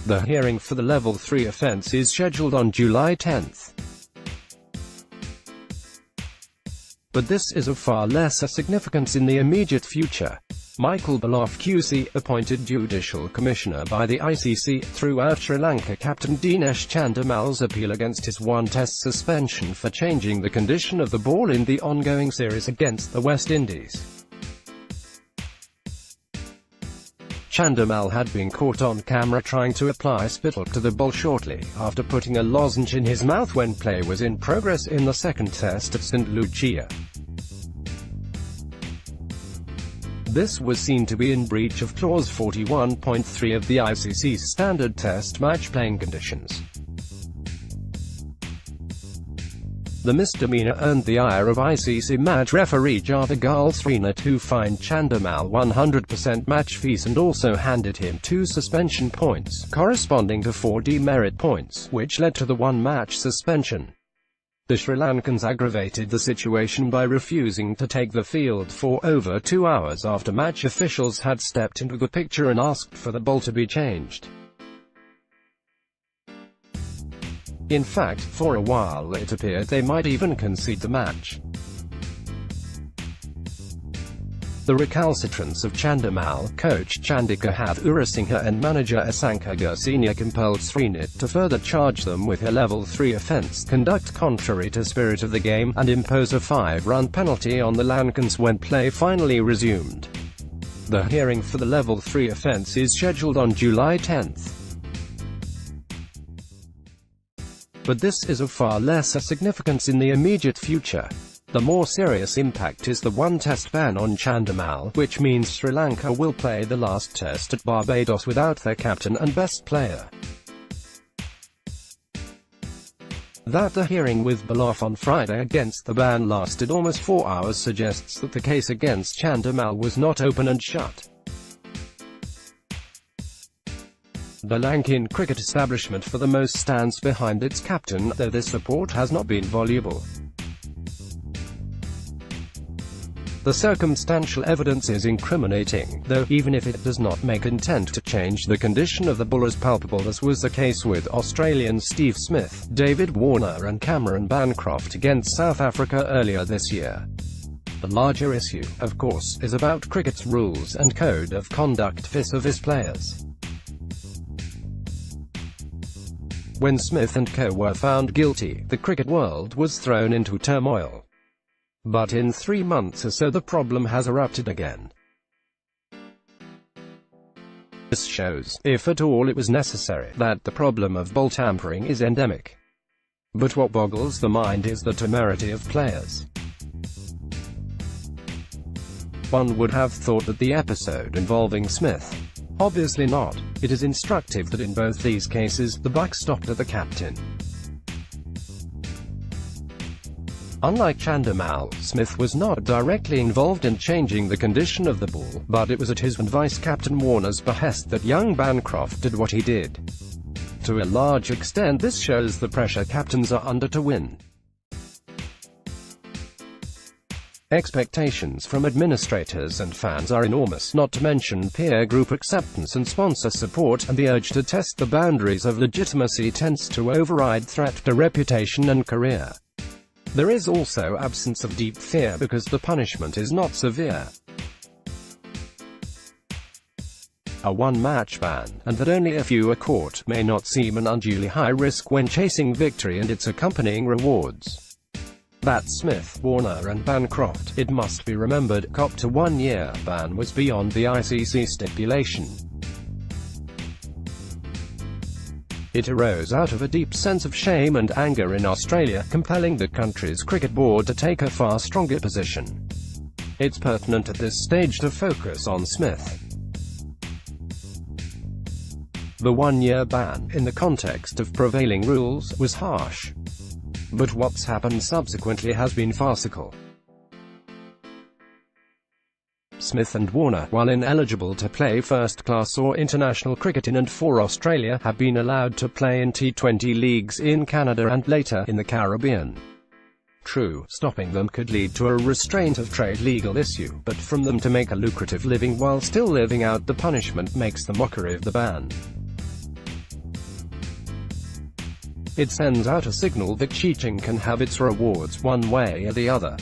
The hearing for the Level 3 offence is scheduled on July 10. But this is of far lesser significance in the immediate future. Michael Beloff QC, appointed Judicial Commissioner by the ICC, threw out Sri Lanka captain Dinesh Chandimal's appeal against his one-test suspension for changing the condition of the ball in the ongoing series against the West Indies. Chandimal had been caught on camera trying to apply spittle to the ball shortly after putting a lozenge in his mouth when play was in progress in the second test at St. Lucia. This was seen to be in breach of Clause 41.3 of the ICC's standard test match playing conditions. The misdemeanor earned the ire of ICC match referee Javagal Srinath, who fined Chandimal 100% match fees and also handed him 2 suspension points, corresponding to 4 demerit points, which led to the 1-match suspension. The Sri Lankans aggravated the situation by refusing to take the field for over 2 hours after match officials had stepped into the picture and asked for the ball to be changed. In fact, for a while it appeared they might even concede the match. The recalcitrance of Chandimal, coach Chandikahath Urasinghe and manager Asanka Gursenia compelled Srinath to further charge them with a Level 3 offence, conduct contrary to spirit of the game, and impose a 5-run penalty on the Lankans when play finally resumed. The hearing for the Level 3 offence is scheduled on July 10. But this is of far lesser significance in the immediate future. The more serious impact is the one-test ban on Chandimal, which means Sri Lanka will play the last test at Barbados without their captain and best player. That the hearing with Beloff on Friday against the ban lasted almost 4 hours suggests that the case against Chandimal was not open and shut. The Lankan cricket establishment for the most stands behind its captain, though this support has not been voluble. The circumstantial evidence is incriminating, though, even if it does not make intent to change the condition of the ball as palpable as was the case with Australian Steve Smith, David Warner and Cameron Bancroft against South Africa earlier this year. The larger issue, of course, is about cricket's rules and code of conduct vis-a-vis players. When Smith and co. were found guilty, the cricket world was thrown into turmoil. But in 3 months or so the problem has erupted again. This shows, if at all it was necessary, that the problem of ball tampering is endemic. But what boggles the mind is the temerity of players. One would have thought that the episode involving Smith. Obviously not. It is instructive that in both these cases, the buck stopped at the captain. Unlike Chandimal, Smith was not directly involved in changing the condition of the ball, but it was at his and vice-captain Warner's behest that young Bancroft did what he did. To a large extent this shows the pressure captains are under to win. Expectations from administrators and fans are enormous, not to mention peer group acceptance and sponsor support, and the urge to test the boundaries of legitimacy tends to override threat to reputation and career. There is also absence of deep fear because the punishment is not severe. A one-match ban, and that only a few are caught, may not seem an unduly high risk when chasing victory and its accompanying rewards. That Smith, Warner and Bancroft, it must be remembered, copped a 1-year ban was beyond the ICC stipulation. It arose out of a deep sense of shame and anger in Australia, compelling the country's cricket board to take a far stronger position. It's pertinent at this stage to focus on Smith. The 1-year ban, in the context of prevailing rules, was harsh. But what's happened subsequently has been farcical. Smith and Warner, while ineligible to play first-class or international cricket in and for Australia, have been allowed to play in T20 leagues in Canada and later in the Caribbean. True, stopping them could lead to a restraint of trade legal issue, but from them to make a lucrative living while still living out the punishment makes the mockery of the ban. It sends out a signal that cheating can have its rewards one way or the other.